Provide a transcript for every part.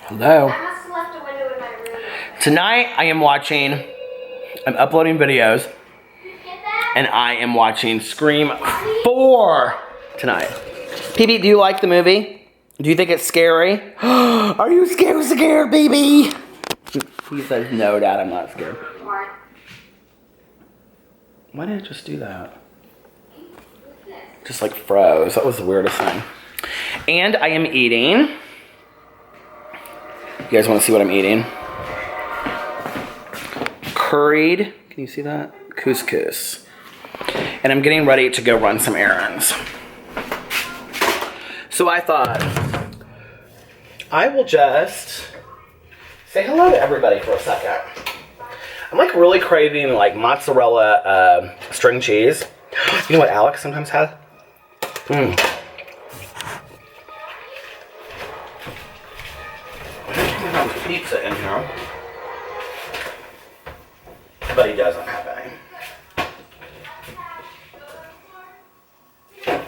Hello. I must have left a window in my room. Tonight I'm uploading videos, and I am watching Scream 4 tonight. PB, do you like the movie? Do you think it's scary? Are you scared, baby? He says, no, Dad, I'm not scared. Why did it just do that? Just like froze. That was the weirdest thing. And I am eating. You guys want to see what I'm eating? Curried, can you see that? Couscous. And I'm getting ready to go run some errands. So I thought, I will just say hello to everybody for a second. I'm like really craving like mozzarella string cheese. You know what Alex sometimes has? Pizza in here, but he doesn't have any.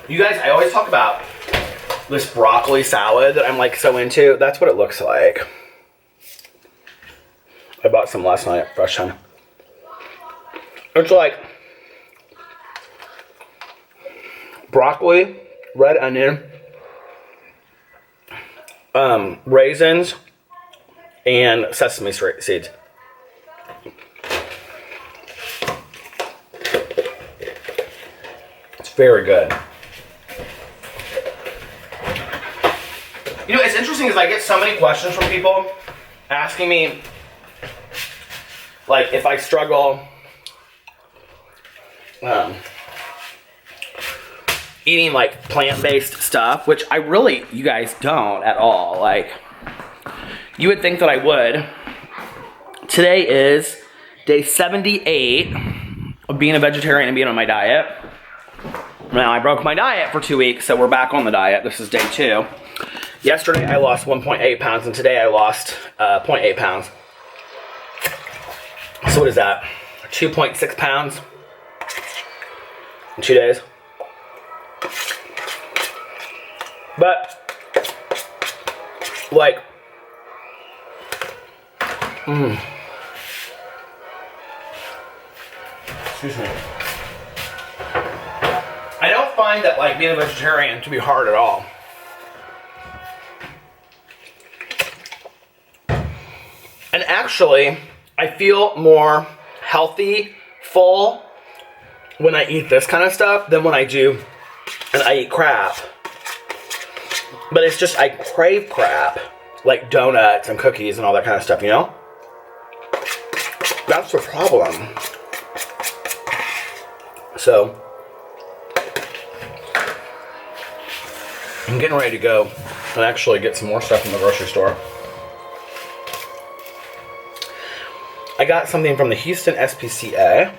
You guys, I always talk about this broccoli salad that I'm like so into. That's what it looks like. I bought some last night, fresh time. It's like broccoli, red onion, raisins, and sesame seeds. It's very good. You know, it's interesting because I get so many questions from people asking me, like, if I struggle eating like plant-based stuff, which I really, you guys don't at all. Like, you would think that I would. Today is day 78 of being a vegetarian and being on my diet. Now, I broke my diet for 2 weeks, so we're back on the diet. This is day 2. Yesterday, I lost 1.8 pounds, and today I lost 0.8 pounds. So what is that? 2.6 pounds in 2 days. But, like, excuse me. I don't find that, like, being a vegetarian to be hard at all. And actually, I feel more healthy, full when I eat this kind of stuff than when I do and I eat crap. But it's just, I crave crap, like donuts and cookies and all that kind of stuff, you know? That's the problem. So, I'm getting ready to go and actually get some more stuff from the grocery store. I got something from the Houston SPCA.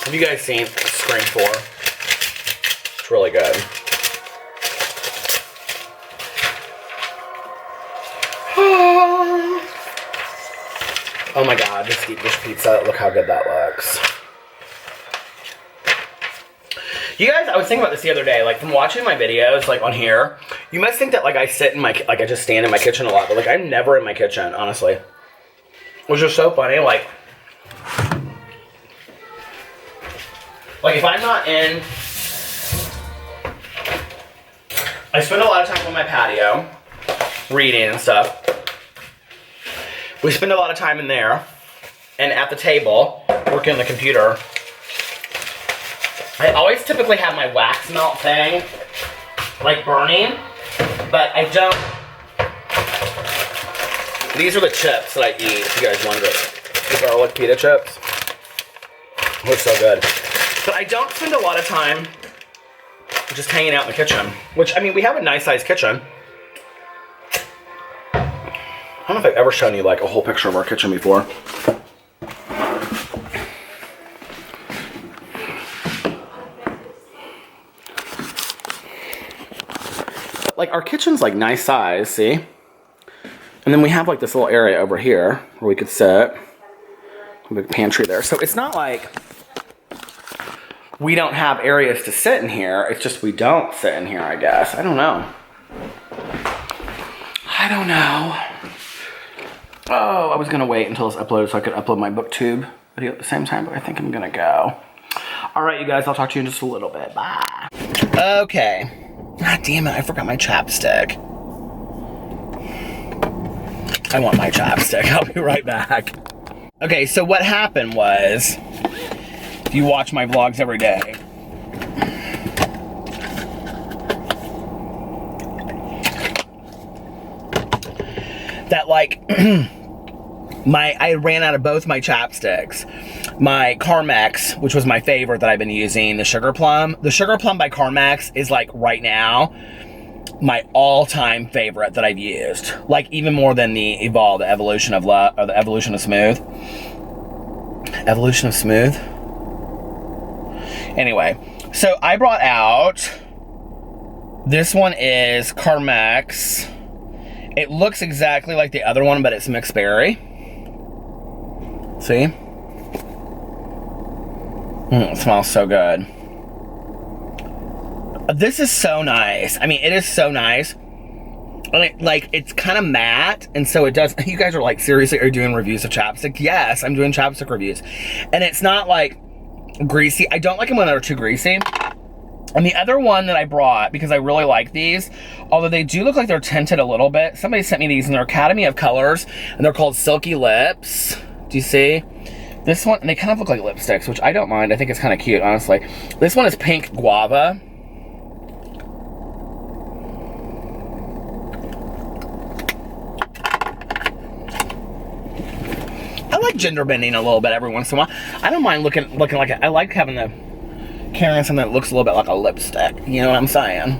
Have you guys seen Scream 4? It's really good. Oh my god, just eat this pizza. Look how good that looks. You guys, I was thinking about this the other day, like from watching my videos, like on here, you must think that like I sit in my, like I just stand in my kitchen a lot, but like I'm never in my kitchen, honestly. Which is so funny, like if I'm not in, I spend a lot of time on my patio, reading and stuff. We spend a lot of time in there, and at the table, working on the computer. I always typically have my wax melt thing, like burning, but I don't. These are the chips that I eat, if you guys wonder. The garlic pita chips. They're so good. But I don't spend a lot of time just hanging out in the kitchen, which, I mean, we have a nice sized kitchen. I don't know if I've ever shown you like a whole picture of our kitchen before. But like our kitchen's like nice size, see? And then we have like this little area over here where we could sit. A big pantry there. So it's not like we don't have areas to sit in here. It's just we don't sit in here, I guess. I don't know. I don't know. Oh, I was gonna wait until it's uploaded so I could upload my booktube video at the same time, but I think I'm gonna go. All right, you guys, I'll talk to you in just a little bit. Bye. Okay. God damn it, I forgot my chapstick. I want my chapstick. I'll be right back. Okay, so what happened was, if you watch my vlogs every day, that like, I ran out of both my chapsticks. My Carmex, which was my favorite that I've been using, the Sugar Plum. The Sugar Plum by Carmex is like right now my all-time favorite that I've used. Like even more than the Evolve, the Evolution of Love, or the Evolution of Smooth. Evolution of Smooth. Anyway, so I brought out, this one is Carmex. It looks exactly like the other one, but it's mixed berry. See? It smells so good. This is so nice. I mean, it is so nice. And it's kind of matte, and so it does. You guys are like, seriously, are you doing reviews of chapstick? Yes, I'm doing chapstick reviews. And it's not like greasy. I don't like them when they're too greasy. And the other one that I brought, because I really like these, although they do look like they're tinted a little bit. Somebody sent me these, and they're Academy of Colors, and they're called Silky Lips. Do you see? This one, they kind of look like lipsticks, which I don't mind. I think it's kind of cute, honestly. This one is Pink Guava. I like gender bending a little bit every once in a while. I don't mind looking like I like having the carrying something that looks a little bit like a lipstick. You know what I'm saying?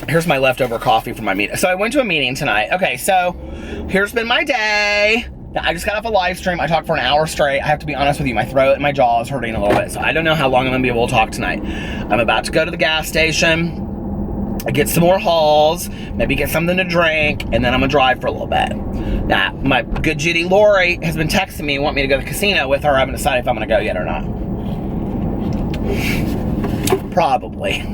Here's my leftover coffee from my meeting. So I went to a meeting tonight. Okay, so here's been my day. Now, I just got off a live stream. I talked for an hour straight. I have to be honest with you, my throat and my jaw is hurting a little bit, so I don't know how long I'm gonna be able to talk tonight. I'm about to go to the gas station, get some more hauls, maybe get something to drink, and then I'm gonna drive for a little bit. Now, my good Judy Lori has been texting me and want me to go to the casino with her. I haven't decided if I'm gonna go yet or not. Probably.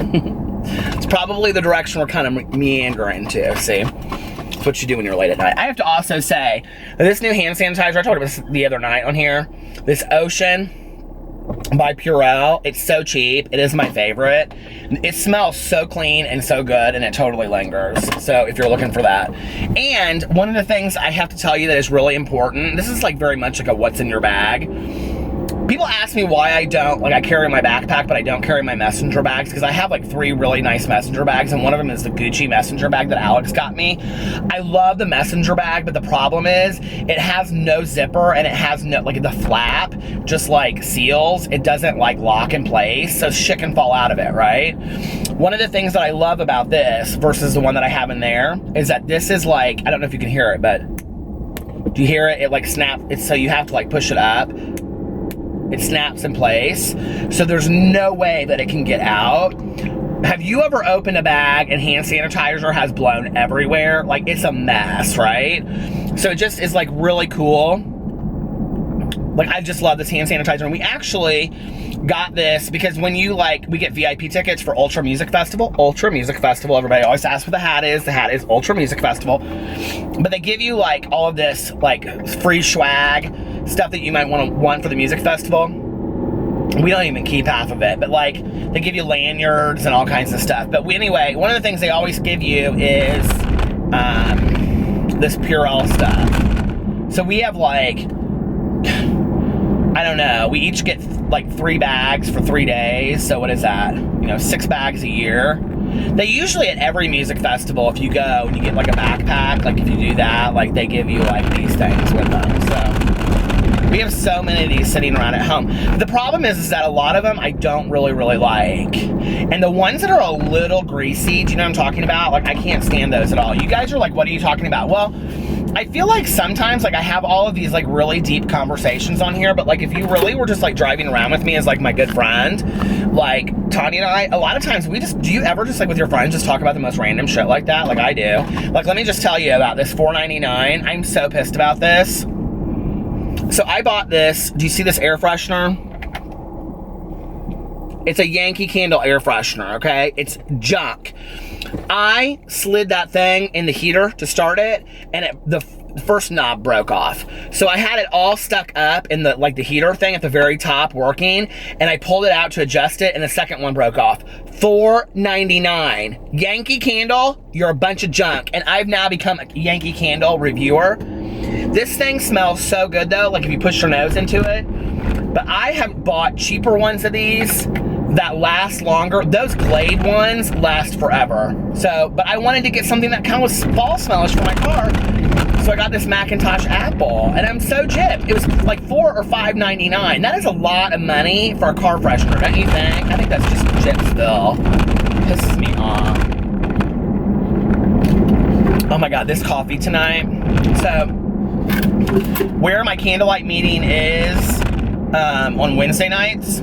It's probably the direction we're kind of meandering to, see? That's what you do when you're late at night. I have to also say, this new hand sanitizer, I talked about this the other night on here, this Ocean by Purell, it's so cheap. It is my favorite. It smells so clean and so good, and it totally lingers. So if you're looking for that. And one of the things I have to tell you that is really important, this is like very much like a what's in your bag. People ask me why I don't, like I carry my backpack, but I don't carry my messenger bags, because I have like 3 really nice messenger bags, and one of them is the Gucci messenger bag that Alex got me. I love the messenger bag, but the problem is it has no zipper, and it has no, like the flap just like seals. It doesn't like lock in place, so shit can fall out of it, right? One of the things that I love about this versus the one that I have in there is that this is like, I don't know if you can hear it, but do you hear it? It like snaps, it's so you have to like push it up. It snaps in place, so there's no way that it can get out. Have you ever opened a bag and hand sanitizer has blown everywhere? Like, it's a mess, right? So it just is like really cool. Like, I just love this hand sanitizer, and we actually got this because when you we get VIP tickets for Ultra Music Festival. Ultra Music Festival, everybody always asks what the hat is. The hat is Ultra Music Festival. But they give you like all of this like free swag, stuff that you might want for the music festival. We don't even keep half of it, but like they give you lanyards and all kinds of stuff. But anyway, one of the things they always give you is this Purell stuff. So we have like, I don't know, we each get like 3 bags for 3 days. So what is that? You know, 6 bags a year. They usually at every music festival, if you go and you get like a backpack, like if you do that, like they give you like these things with them. So we have so many of these sitting around at home. The problem is that a lot of them I don't really like. And the ones that are a little greasy, do you know what I'm talking about? Like I can't stand those at all. You guys are like, what are you talking about? Well, I feel like sometimes, like, I have all of these, like, really deep conversations on here, but, like, if you really were just, like, driving around with me as, like, my good friend, like, Tanya and I, a lot of times do you ever just, like, with your friends, just talk about the most random shit like that? Like, I do. Like, let me just tell you about this $4.99. I'm so pissed about this. So, I bought this. Do you see this air freshener? It's a Yankee Candle air freshener, okay? It's junk. I slid that thing in the heater to start it, and the first knob broke off. So I had it all stuck up in the heater thing at the very top working, and I pulled it out to adjust it, and the second one broke off. $4.99. Yankee Candle, you're a bunch of junk. And I've now become a Yankee Candle reviewer. This thing smells so good though, like if you push your nose into it. But I have bought cheaper ones of these that last longer. Those Glade ones last forever. So, but I wanted to get something that kind of was fall smellish for my car. So I got this Macintosh Apple, and I'm so gypped. It was like $4 or $5.99. That is a lot of money for a car freshener, don't you think? I think that's just gypped still. Pisses me off. Oh my God, this coffee tonight. So, where my candlelight meeting is on Wednesday nights,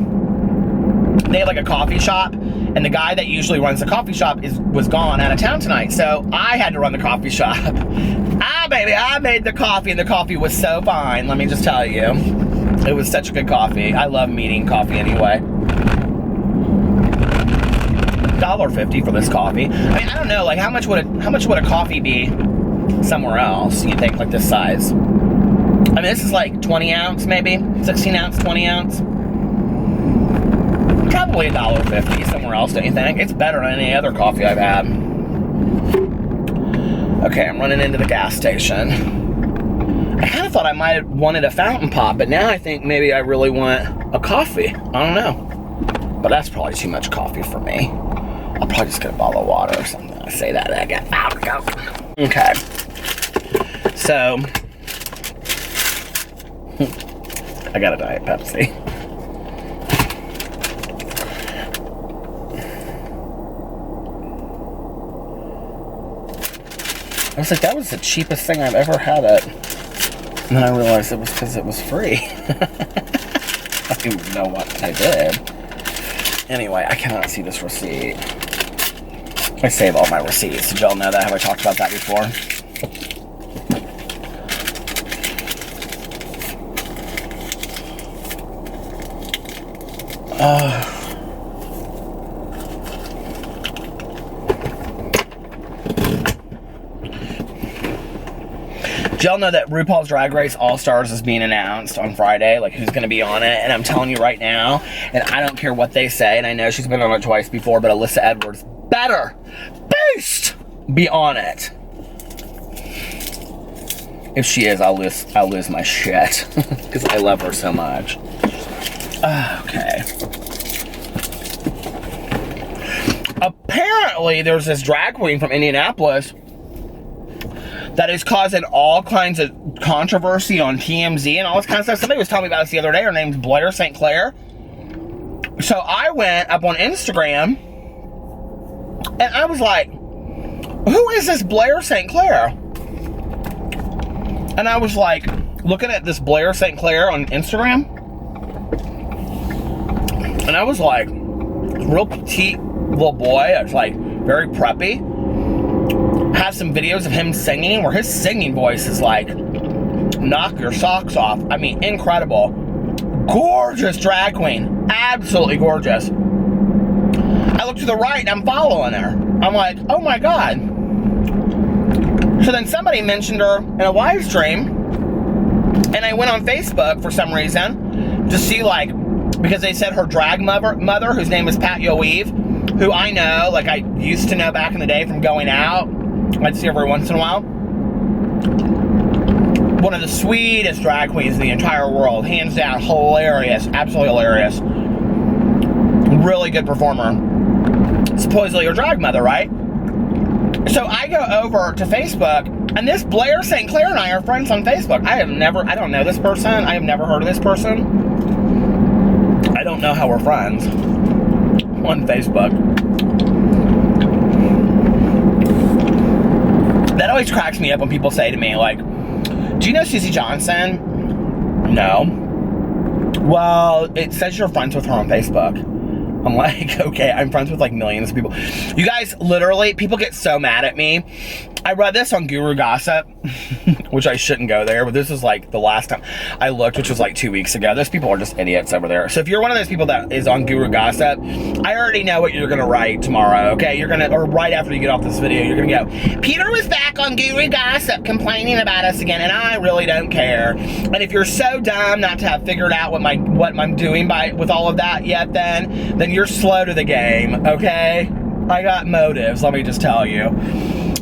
they have like a coffee shop, and the guy that usually runs the coffee shop was gone out of town tonight, so I had to run the coffee shop. I made the coffee, and the coffee was so fine, let me just tell you. It was such a good coffee. I love meeting coffee anyway. $1.50 for this coffee. I mean, I don't know, like how much would a coffee be somewhere else, you think, like this size? I mean, this is like 20 ounce maybe, 16 ounce, 20 ounce. Probably $1.50 somewhere else, don't you think? It's better than any other coffee I've had. Okay, I'm running into the gas station. I kind of thought I might have wanted a fountain pop, but now I think maybe I really want a coffee. I don't know. But that's probably too much coffee for me. I'll probably just get a bottle of water or something. I say that again. Okay. So, I got a Diet Pepsi. I was like, that was the cheapest thing I've ever had it. And then I realized it was because it was free. I didn't even know what I did. Anyway, I cannot see this receipt. I save all my receipts. Did y'all know that? Have I talked about that before? Did y'all know that RuPaul's Drag Race AllStars is being announced on Friday? Like, who's going to be on it? And I'm telling you right now, and I don't care what they say, and I know she's been on it twice before, but Alyssa Edwards better be on it. If she is, I'll lose my shit because I love her so much. Okay. Apparently, there's this drag queen from Indianapolis that is causing all kinds of controversy on TMZ and all this kind of stuff. Somebody was telling me about this the other day. Her name's Blair St. Clair. So I went up on Instagram and I was like, who is this Blair St. Clair? And I was like, looking at this Blair St. Clair on Instagram. And I was like, real petite little boy. I was like, very preppy. Have some videos of him singing where his singing voice is like, knock your socks off. I mean, incredible. Gorgeous drag queen. Absolutely gorgeous. I look to the right and I'm following her. I'm like, oh my God. So then somebody mentioned her in a live stream, and I went on Facebook for some reason to see, like, because they said her drag mother, whose name is Pat Yoweave, who I know, like I used to know back in the day from going out. I'd see her every once in a while. One of the sweetest drag queens in the entire world. Hands down, hilarious. Absolutely hilarious. Really good performer. Supposedly her drag mother, right? So I go over to Facebook, and this Blair St. Clair and I are friends on Facebook. I don't know this person. I have never heard of this person. I don't know how we're friends on Facebook. That always cracks me up when people say to me, like, Do you know Susie Johnson? No. Well, it says you're friends with her on Facebook. I'm like, okay, I'm friends with like millions of people. You guys, literally, people get so mad at me. I read this on Guru Gossip, which I shouldn't go there, but this was like the last time I looked, which was like 2 weeks ago. Those people are just idiots over there. So if you're one of those people that is on Guru Gossip, I already know what you're gonna write tomorrow, okay? You're gonna, or right after you get off this video, you're gonna go, Peter was back on Guru Gossip complaining about us again, and I really don't care. And if you're so dumb not to have figured out what I'm doing with all of that yet, then you're slow to the game, okay? I got motives, let me just tell you.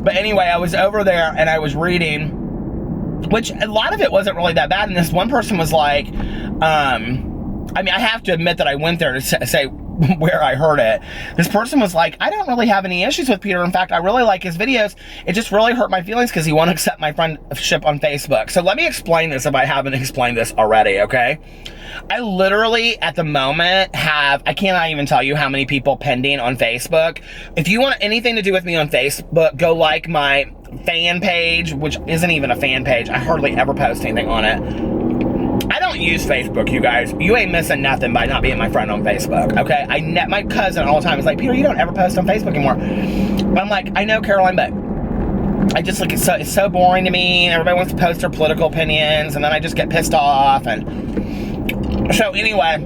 But anyway, I was over there and I was reading, which a lot of it wasn't really that bad. And this one person was like, I mean, I have to admit that I went there to say where I heard it. This person was like, I don't really have any issues with Peter. In fact, I really like his videos. It just really hurt my feelings because he won't accept my friendship on Facebook. So let me explain this if I haven't explained this already, okay? I literally, at the moment, I cannot even tell you how many people pending on Facebook. If you want anything to do with me on Facebook, go like my fan page, which isn't even a fan page. I hardly ever post anything on it. I don't use Facebook, you guys. You ain't missing nothing by not being my friend on Facebook, okay? My cousin all the time is like, Peter, you don't ever post on Facebook anymore. I'm like, I know, Caroline, but I just like, it's so boring to me, and everybody wants to post their political opinions, and then I just get pissed off, and so anyway,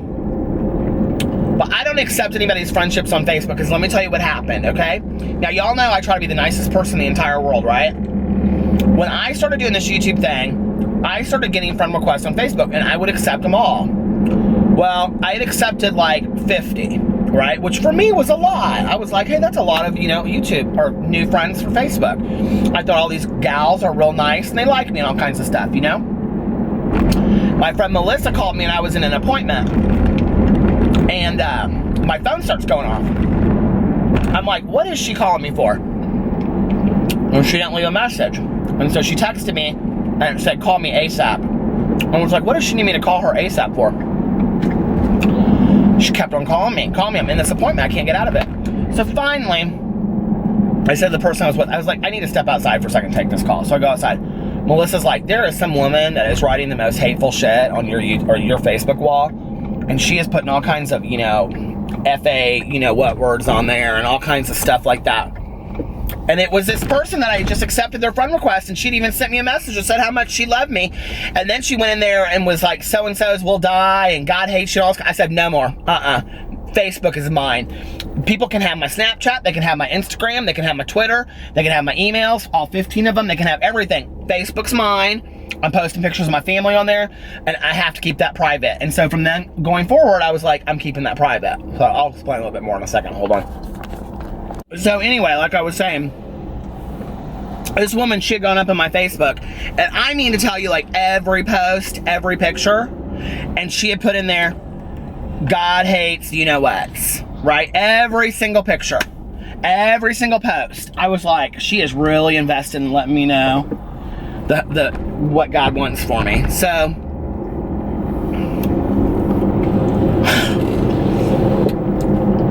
but I don't accept anybody's friendships on Facebook, because let me tell you what happened, okay? Now, y'all know I try to be the nicest person in the entire world, right? When I started doing this YouTube thing, I started getting friend requests on Facebook, and I would accept them all. Well, I had accepted like 50, right? Which for me was a lot. I was like, hey, that's a lot of, YouTube or new friends for Facebook. I thought all these gals are real nice, and they like me and all kinds of stuff, My friend Melissa called me and I was in an appointment, and my phone starts going off. I'm like, what is she calling me for? And she didn't leave a message. And so she texted me and said, call me ASAP. And I was like, what does she need me to call her ASAP for? She kept on calling me. I'm in this appointment, I can't get out of it. So finally, I said to the person I was like, I need to step outside for a second and take this call. So I go outside. Melissa's like, there is some woman that is writing the most hateful shit on your Facebook wall, and she is putting all kinds of, FA, what words on there, and all kinds of stuff like that. And it was this person that I just accepted their friend request, and she'd even sent me a message that said how much she loved me. And then she went in there and was like, so-and-so's will die, and God hates you. I said, no more. Facebook is mine. People can have my Snapchat, they can have my Instagram, they can have my Twitter, they can have my emails, all 15 of them, they can have everything. Facebook's mine. I'm posting pictures of my family on there, and I have to keep that private. And so from then going forward, I was like, I'm keeping that private. So I'll explain a little bit more in a second. Hold on. So anyway, like I was saying, this woman, she had gone up in my Facebook, and I mean to tell you, like, every post, every picture, and she had put in there, God hates you-know-whats, right? Every single picture, every single post. I was like, she is really invested in letting me know what God wants for me. So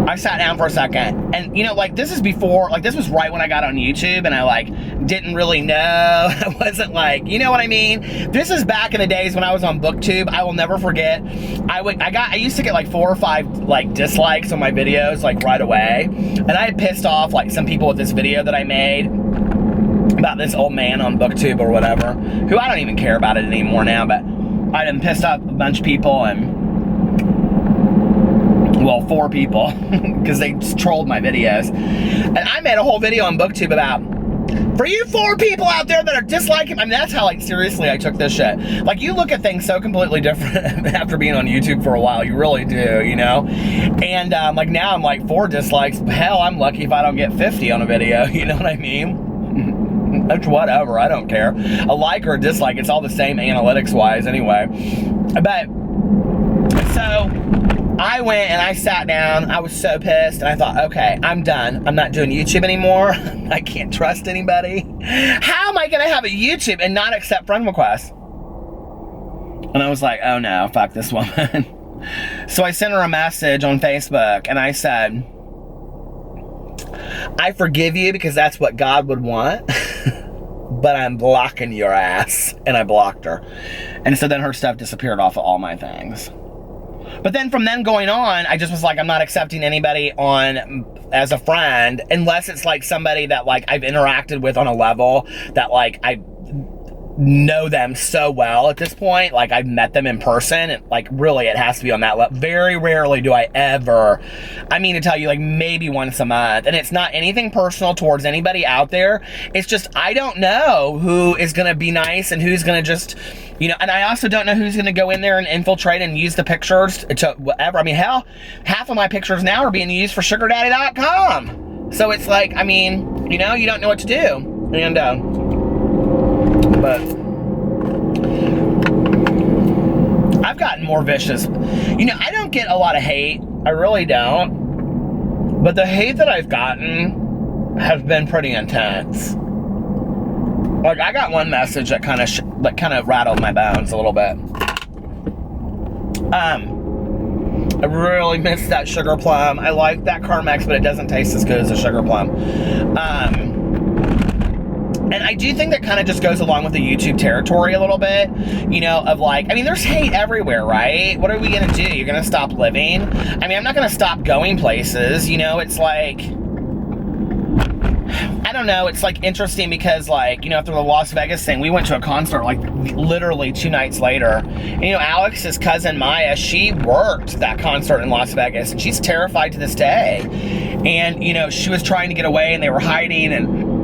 I sat down for a second, and this is before, this was right when I got on YouTube, and I didn't really know. I wasn't you know what I mean? This is back in the days when I was on BookTube. I will never forget. I used to get 4 or 5 dislikes on my videos right away, and I had pissed off some people with this video that I made about this old man on BookTube or whatever, who I don't even care about it anymore now, but I had pissed off a bunch of people, and well, 4 people, because they just trolled my videos. And I made a whole video on BookTube about, for you 4 people out there that are disliking, I mean, that's how, seriously I took this shit. You look at things so completely different after being on YouTube for a while. You really do, And, now I'm 4 dislikes. Hell, I'm lucky if I don't get 50 on a video, you know what I mean? That's whatever, I don't care. A like or a dislike, it's all the same analytics-wise anyway. But, so I went and I sat down. I was so pissed, and I thought, okay, I'm done. I'm not doing YouTube anymore. I can't trust anybody. How am I gonna have a YouTube and not accept friend requests? And I was like, oh no, fuck this woman. So I sent her a message on Facebook, and I said, I forgive you because that's what God would want. but I'm blocking your ass. And I blocked her. And so then her stuff disappeared off of all my things. But then from then going on, I just was like, I'm not accepting anybody on as a friend unless it's like somebody that like I've interacted with on a level that like I know them so well at this point. Like I've met them in person, and like really it has to be on that level. Very rarely do I ever, I mean to tell you, like maybe once a month. And it's not anything personal towards anybody out there. It's just I don't know who is gonna be nice and who's gonna just, you know, and I also don't know who's gonna go in there and infiltrate and use the pictures to whatever. I mean, hell, half of my pictures now are being used for sugardaddy.com. So it's like, I mean, you know, you don't know what to do. And but I've gotten more vicious. You know, I don't get a lot of hate. I really don't. But the hate that I've gotten has been pretty intense. Like, I got one message that kind of rattled my bones a little bit. I really miss that sugar plum. I like that Carmex, but it doesn't taste as good as a sugar plum. And I do think that kind of just goes along with the YouTube territory a little bit, you know, of like, I mean, there's hate everywhere, right? What are we going to do? You're going to stop living? I mean, I'm not going to stop going places, you know, it's like, I don't know, it's like interesting because like, you know, after the Las Vegas thing, we went to a concert like literally 2 nights later. And, you know, Alex's cousin Maya, she worked that concert in Las Vegas and she's terrified to this day. And, you know, she was trying to get away and they were hiding and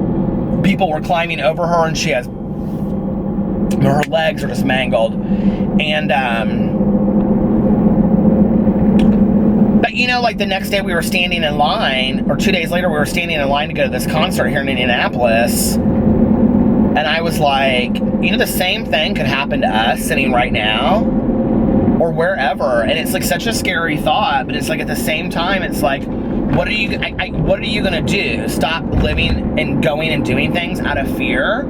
people were climbing over her and she has, her legs are just mangled. And, but you know, like the next day we were standing in line, or 2 days later we were standing in line to go to this concert here in Indianapolis. And I was like, you know, the same thing could happen to us sitting right now or wherever. And it's like such a scary thought, but it's like at the same time, it's like, what are you gonna do? Stop living and going and doing things out of fear?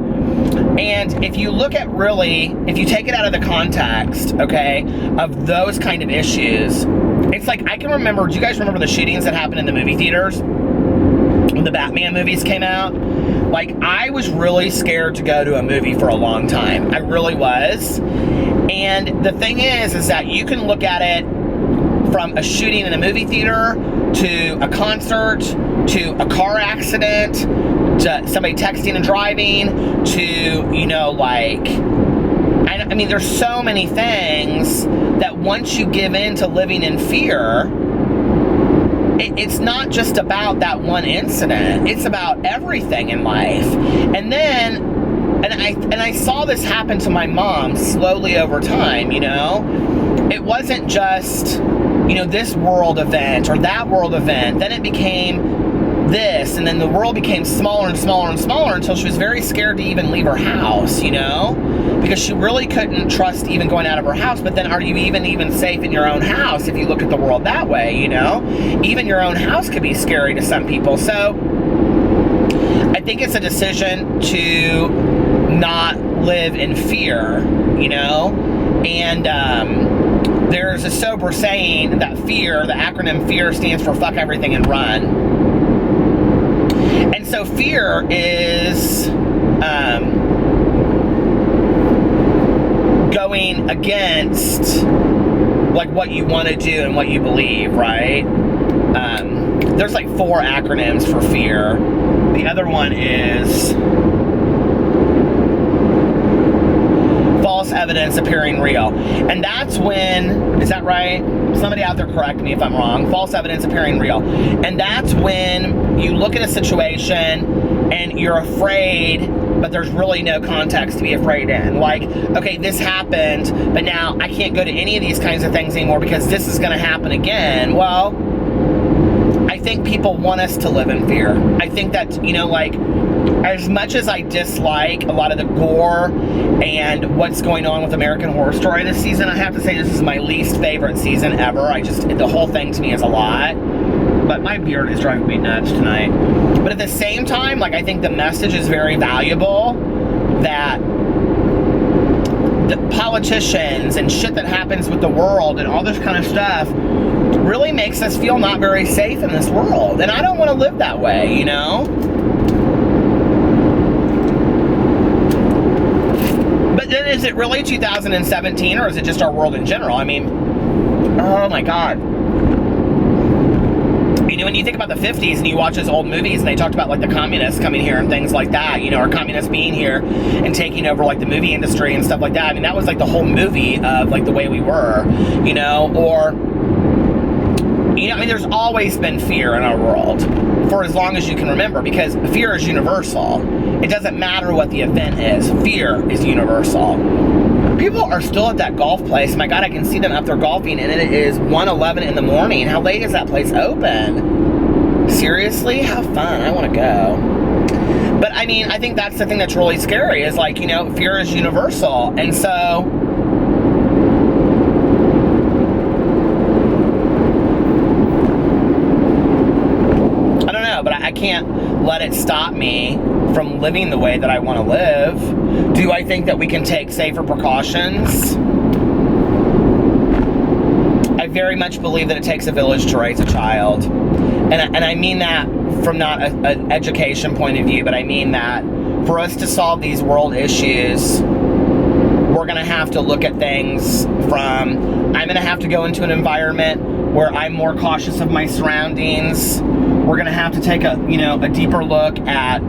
And if you look at really, if you take it out of the context, okay, of those kind of issues, it's like, I can remember, do you guys remember the shootings that happened in the movie theaters? When the Batman movies came out? Like, I was really scared to go to a movie for a long time. I really was. And the thing is that you can look at it from a shooting in a movie theater, to a concert, to a car accident, to somebody texting and driving, to, you know, like, I mean, there's so many things that once you give in to living in fear, it's not just about that one incident. It's about everything in life. And then, and I saw this happen to my mom slowly over time, you know? It wasn't just, you know, this world event or that world event. Then it became this, and then the world became smaller and smaller and smaller until she was very scared to even leave her house, you know? Because she really couldn't trust even going out of her house. But then are you even safe in your own house if you look at the world that way, you know? Even your own house could be scary to some people. So I think it's a decision to not live in fear, you know? And there's a sober saying that fear, the acronym FEAR, stands for fuck everything and run. And so fear is going against like what you want to do and what you believe, right? There's like 4 acronyms for fear. The other one is false evidence appearing real. And that's when, is that right? Somebody out there correct me if I'm wrong. False evidence appearing real. And that's when you look at a situation and you're afraid, but there's really no context to be afraid in. Like, okay, this happened, but now I can't go to any of these kinds of things anymore because this is going to happen again. Well, I think people want us to live in fear. I think that, you know, like, as much as I dislike a lot of the gore and what's going on with American Horror Story this season, I have to say this is my least favorite season ever. The whole thing to me is a lot. But my beard is driving me nuts tonight. But at the same time, like, I think the message is very valuable that the politicians and shit that happens with the world and all this kind of stuff really makes us feel not very safe in this world. And I don't want to live that way, you know? is it really 2017, or is it just our world in general? I mean, oh my God. You know, when you think about the 50s and you watch those old movies and they talked about like the communists coming here and things like that, you know, or communists being here and taking over like the movie industry and stuff like that. I mean, that was like the whole movie of like the way we were, you know, or, you know, I mean, there's always been fear in our world for as long as you can remember, because fear is universal. It doesn't matter what the event is. Fear is universal. People are still at that golf place. My God, I can see them up there golfing, and it is 1:11 in the morning. How late is that place open? Seriously? How fun. I want to go. But, I mean, I think that's the thing that's really scary is, like, you know, fear is universal. And so, I don't know, but I can't let it stop me from living the way that I want to live. Do I think that we can take safer precautions? I very much believe that it takes a village to raise a child. And I mean that from not an education point of view, but I mean that for us to solve these world issues, we're going to have to look at things from, I'm going to have to go into an environment where I'm more cautious of my surroundings. We're going to have to take a deeper look at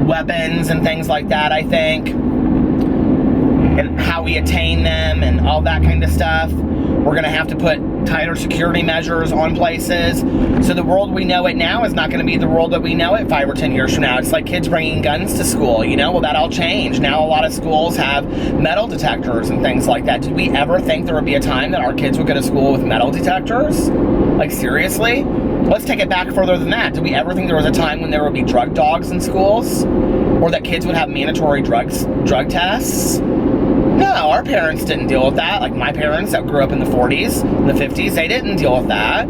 weapons and things like that, I think, and how we attain them and all that kind of stuff. We're going to have to put tighter security measures on places. So the world we know it now is not going to be the world that we know it 5 or 10 years from now. It's like kids bringing guns to school, you know? Well, that all changed. Now a lot of schools have metal detectors and things like that. Did we ever think there would be a time that our kids would go to school with metal detectors? Like, seriously? Let's take it back further than that. Did we ever think there was a time when there would be drug dogs in schools? Or that kids would have mandatory drug tests? No, our parents didn't deal with that. Like my parents that grew up in the 40s, and the 50s, they didn't deal with that.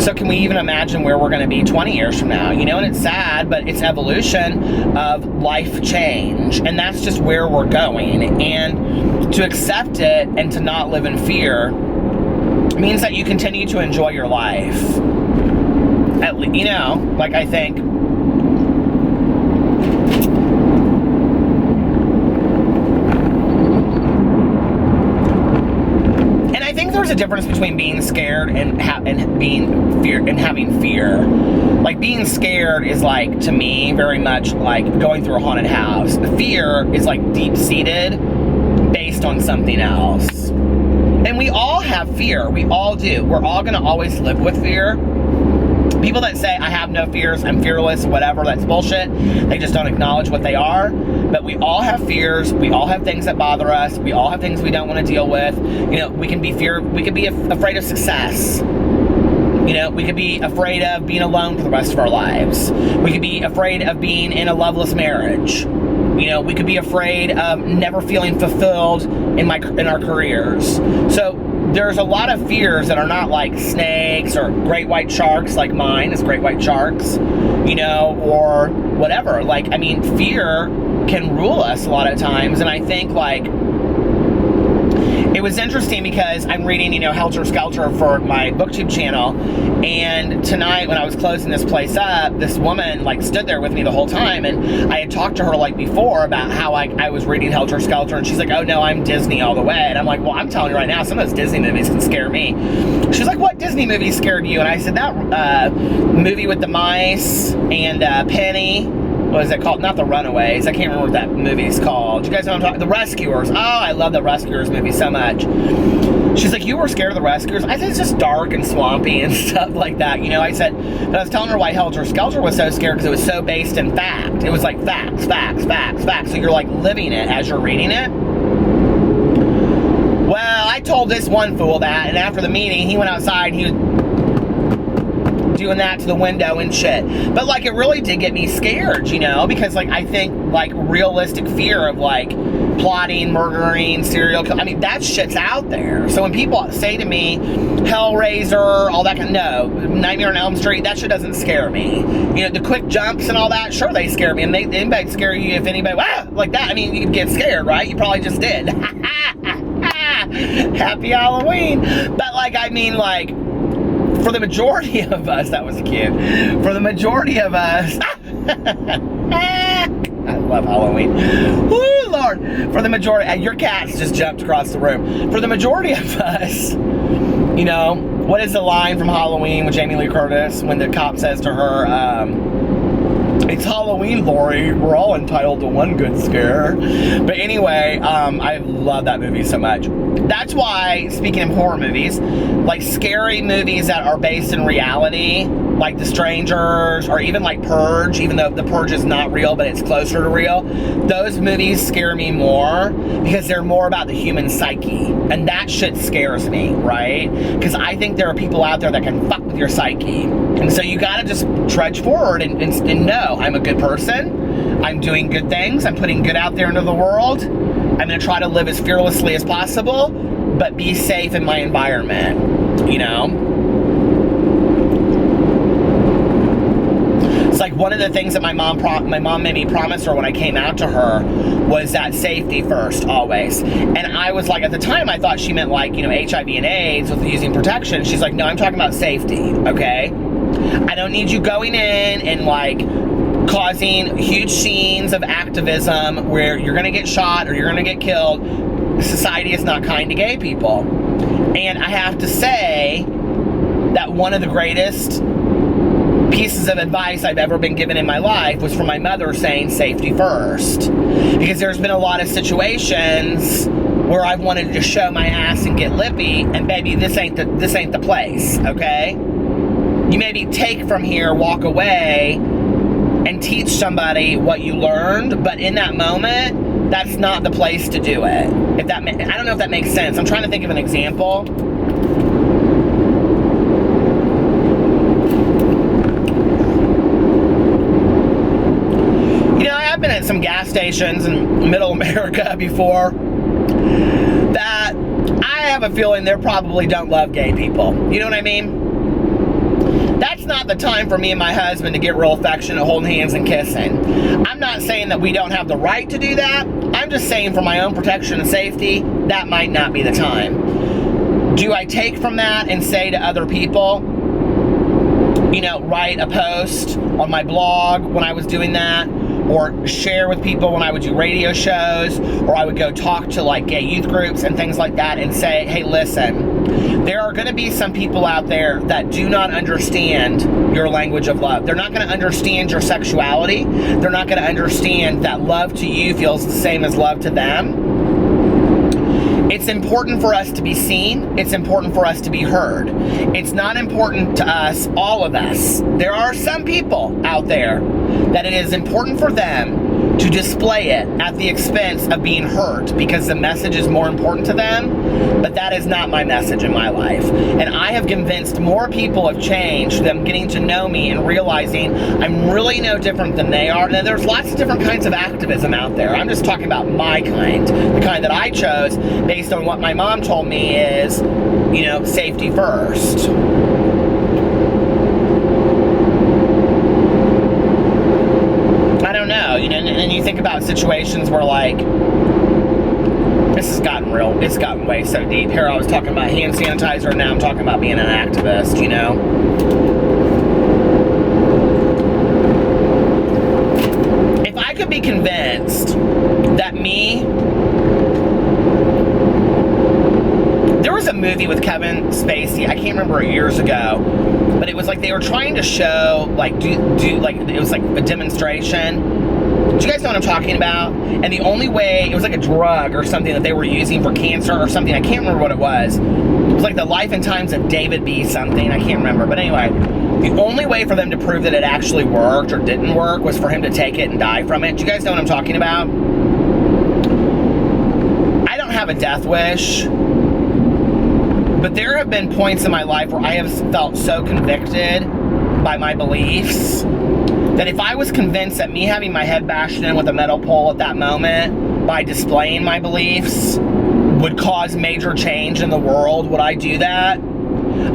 So can we even imagine where we're going to be 20 years from now? You know, and it's sad, but it's evolution of life change. And that's just where we're going. And to accept it and to not live in fear means that you continue to enjoy your life. At least, you know, like I think, and I think there's a difference between being scared and being fear and having fear. Like being scared is like, to me, very much like going through a haunted house. Fear is like deep-seated, based on something else. And we all have fear. We all do. We're all going to always live with fear. People that say, I have no fears, I'm fearless, whatever, that's bullshit. They just don't acknowledge what they are. But we all have fears. We all have things that bother us. We all have things we don't want to deal with. You know, we can be afraid of success. You know, we could be afraid of being alone for the rest of our lives. We could be afraid of being in a loveless marriage. You know, we could be afraid of never feeling fulfilled in our careers. So there's a lot of fears that are not like snakes or great white sharks, like mine is great white sharks, you know, or whatever. Like, I mean, fear can rule us a lot of times. And I think, like, it was interesting because I'm reading, you know, Helter Skelter for my BookTube channel, and tonight when I was closing this place up, this woman, like, stood there with me the whole time, and I had talked to her, like, before about how I was reading Helter Skelter, and she's like, oh, no, I'm Disney all the way, and I'm like, well, I'm telling you right now, some of those Disney movies can scare me. She's like, what Disney movie scared you? And I said, that movie with the mice and Penny. What is it called? Not The Runaways. I can't remember what that movie's called. You guys know what I'm talking about? The Rescuers. Oh, I love the Rescuers movie so much. She's like, you were scared of the Rescuers? I said, it's just dark and swampy and stuff like that. You know, I said, but I was telling her why Helter Skelter was so scared because it was so based in fact. It was like facts, facts, facts, facts. So you're like living it as you're reading it. Well, I told this one fool that, and after the meeting, he went outside and he was doing that to the window and shit. But like, it really did get me scared, you know, because like, I think like realistic fear of like plotting, murdering, serial killing, I mean, that shit's out there. So when people say to me, Hellraiser, all that kind of, no, Nightmare on Elm Street, that shit doesn't scare me. You know, the quick jumps and all that, sure, they scare me. And anybody scare you if anybody, wow, like that, I mean, you could get scared, right? You probably just did. Happy Halloween. But like, I mean, like, for the majority of us, that was cute. For the majority of us, I love Halloween. Woo, Lord. Lord. For the majority, your cat's just jumped across the room. For the majority of us, you know, what is the line from Halloween with Jamie Lee Curtis when the cop says to her, it's Halloween, Lori. We're all entitled to one good scare. But anyway, I love that movie so much. That's why, speaking of horror movies, like scary movies that are based in reality, like The Strangers, or even like Purge, even though The Purge is not real, but it's closer to real, those movies scare me more because they're more about the human psyche. And that shit scares me, right? Because I think there are people out there that can fuck with your psyche. And so you gotta just trudge forward and know I'm a good person. I'm doing good things. I'm putting good out there into the world. I'm gonna try to live as fearlessly as possible, but be safe in my environment, you know? It's like one of the things that my mom made me promise her when I came out to her was that safety first, always. And I was like, at the time, I thought she meant like, you know, HIV and AIDS with using protection. She's like, no, I'm talking about safety, okay? I don't need you going in and like causing huge scenes of activism where you're gonna get shot or you're gonna get killed. Society is not kind to gay people. And I have to say that one of the greatest pieces of advice I've ever been given in my life was from my mother saying safety first. Because there's been a lot of situations where I've wanted to just show my ass and get lippy, and baby, this ain't the place, okay? You maybe take from here, walk away, and teach somebody what you learned, but in that moment, that's not the place to do it. I don't know if that makes sense. I'm trying to think of an example. You know, I've been at some gas stations in middle America before that I have a feeling they probably don't love gay people. You know what I mean? That's not the time for me and my husband to get real affectionate, holding hands and kissing. I'm not saying that we don't have the right to do that. I'm just saying for my own protection and safety, that might not be the time. Do I take from that and say to other people, you know, write a post on my blog when I was doing that, or share with people when I would do radio shows, or I would go talk to like gay youth groups and things like that and say, hey, listen, there are gonna be some people out there that do not understand your language of love. They're not gonna understand your sexuality. They're not gonna understand that love to you feels the same as love to them. It's important for us to be seen. It's important for us to be heard. It's not important to us, all of us. There are some people out there that it is important for them to display it at the expense of being hurt because the message is more important to them, but that is not my message in my life. And I have convinced more people of change, them getting to know me and realizing I'm really no different than they are. Now, there's lots of different kinds of activism out there. I'm just talking about my kind, the kind that I chose based on what my mom told me is, you know, safety first. I don't know, you know, and you think about situations where like, this has gotten real, it's gotten way so deep. Here I was talking about hand sanitizer, and now I'm talking about being an activist, you know? If I could be convinced that there was a movie with Kevin Spacey, I can't remember years ago, but it was like they were trying to show, like, like, it was like a demonstration. Do you guys know what I'm talking about? And the only way, it was like a drug or something that they were using for cancer or something, I can't remember what it was. It was like the life and times of David B. something, I can't remember. But anyway, the only way for them to prove that it actually worked or didn't work was for him to take it and die from it. Do you guys know what I'm talking about? I don't have a death wish, but there have been points in my life where I have felt so convicted by my beliefs that if I was convinced that me having my head bashed in with a metal pole at that moment by displaying my beliefs would cause major change in the world, would I do that?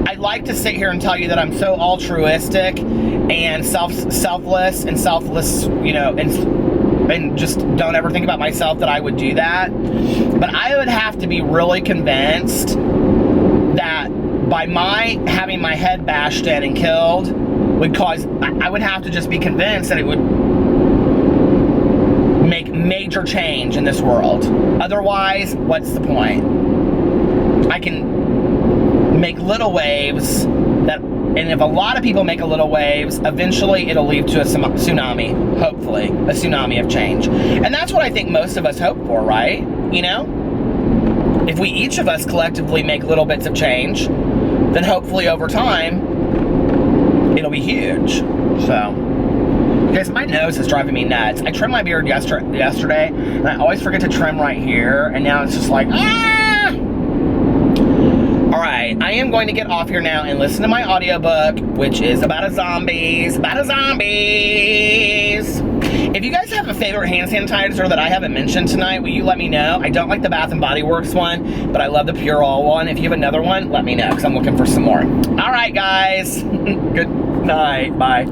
I'd like to sit here and tell you that I'm so altruistic and selfless, you know, and just don't ever think about myself that I would do that. But I would have to be really convinced that by my having my head bashed in and killed would cause, I would have to just be convinced that it would make make major change in this world. Otherwise, what's the point? I can make little waves that, and if a lot of people make a little waves, eventually it'll lead to a tsunami, hopefully, a tsunami of change. And that's what I think most of us hope for, right? You know? If we each of us collectively make little bits of change, then hopefully over time, it'll be huge. So, guys, my nose is driving me nuts. I trimmed my beard yesterday, and I always forget to trim right here, and now it's just like, ah! Alright, I am going to get off here now and listen to my audiobook, which is about zombies. If you guys have a favorite hand sanitizer that I haven't mentioned tonight, will you let me know? I don't like the Bath & Body Works one, but I love the Pure All one. If you have another one, let me know, because I'm looking for some more. Alright, guys. Good night. Bye.